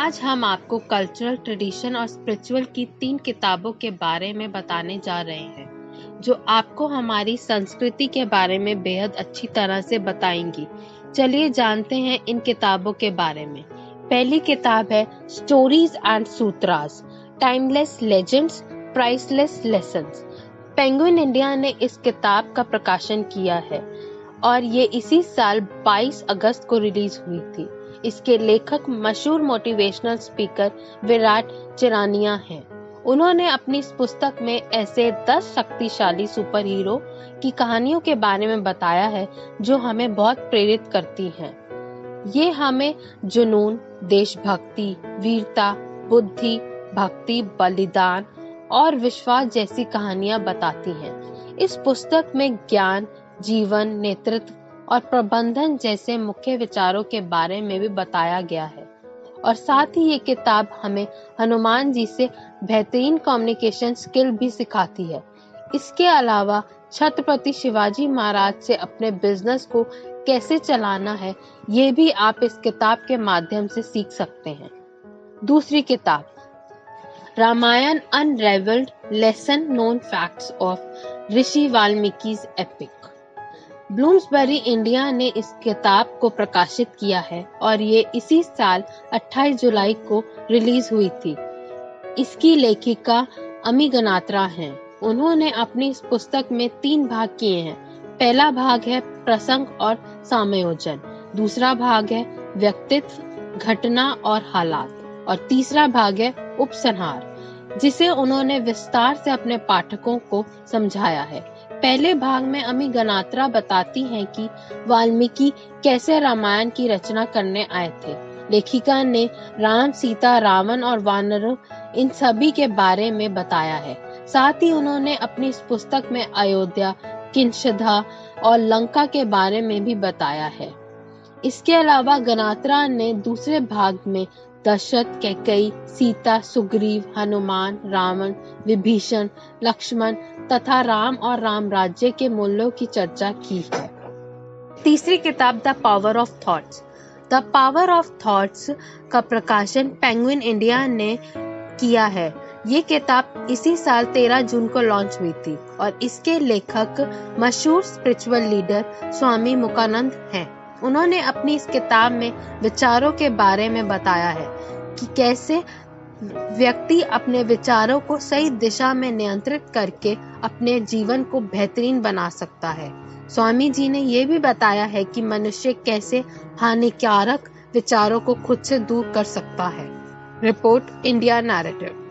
आज हम आपको कल्चरल ट्रेडिशन और स्पिरिचुअल की 3 किताबों के बारे में बताने जा रहे हैं जो आपको हमारी संस्कृति के बारे में बेहद अच्छी तरह से बताएंगी। चलिए जानते हैं इन किताबों के बारे में। पहली किताब है stories and sutras, timeless legends, priceless lessons. Penguin India ने इस किताब का प्रकाशन किया है और ये इसी साल 22 अगस्त को रिलीज हुई थी। इसके लेखक मशहूर मोटिवेशनल स्पीकर विराट चिरानिया हैं। उन्होंने अपनी इस पुस्तक में ऐसे 10 शक्तिशाली सुपर हीरो की कहानियों के बारे में बताया है जो हमें बहुत प्रेरित करती हैं। ये हमें जुनून, देशभक्ति, वीरता, बुद्धि, भक्ति, बलिदान और विश्वास जैसी कहानियां बताती हैं। इस पुस्तक में ज्ञान, जीवन, नेतृत्व और प्रबंधन जैसे मुख्य विचारों के बारे में भी बताया गया है और साथ ही ये किताब हमें हनुमान जी से बेहतरीन कम्युनिकेशन स्किल भी सिखाती है। इसके अलावा छत्रपति शिवाजी महाराज से अपने बिजनेस को कैसे चलाना है ये भी आप इस किताब के माध्यम से सीख सकते हैं। दूसरी किताब Ramayana unravelled lesson known facts of Rishi Valmiki's epic. Bloomsbury India ने इस किताब को प्रकाशित किया है और ये इसी साल 28 जुलाई को रिलीज हुई थी। इसकी लेखिका अमी गनात्रा हैं। उन्होंने अपनी इस पुस्तक में 3 भाग किए हैं। पहला भाग है प्रसंग और समायोजन, दूसरा भाग है व्यक्तित्व, घटना और हालात और तीसरा भाग है उपसंहार, जिसे उन्होंने विस्तार से अपने पाठकों को समझाया है। पहले भाग में अमी गनात्रा बताती हैं कि वाल्मीकि कैसे रामायण की रचना करने आए थे। लेखिका ने राम, सीता, रावण और वानरों इन सभी के बारे में बताया है। साथ ही उन्होंने अपनी इस पुस्तक में अयोध्या, किंशधा और लंका के बारे में भी बताया है। इसके अलावा गनात्रा ने दूसरे भाग में दशरथ, कैकेयी, सीता, सुग्रीव, हनुमान, रावण, विभीषण, लक्ष्मण तथा राम और राम राज्य के मूल्यों की चर्चा की है। तीसरी किताब the power of thoughts. The power of thoughts का प्रकाशन पेंगुइन इंडिया ने किया है। ये किताब इसी साल 13 जून को लॉन्च हुई थी और इसके लेखक मशहूर स्पिरिचुअल लीडर स्वामी मुकानंद हैं। उन्होंने अपनी इस किताब में विचारों के बारे में बताया है कि कैसे व्यक्ति अपने विचारों को सही दिशा में नियंत्रित करके अपने जीवन को बेहतरीन बना सकता है। स्वामी जी ने ये भी बताया है कि मनुष्य कैसे हानिकारक विचारों को खुद से दूर कर सकता है। Report India narrative.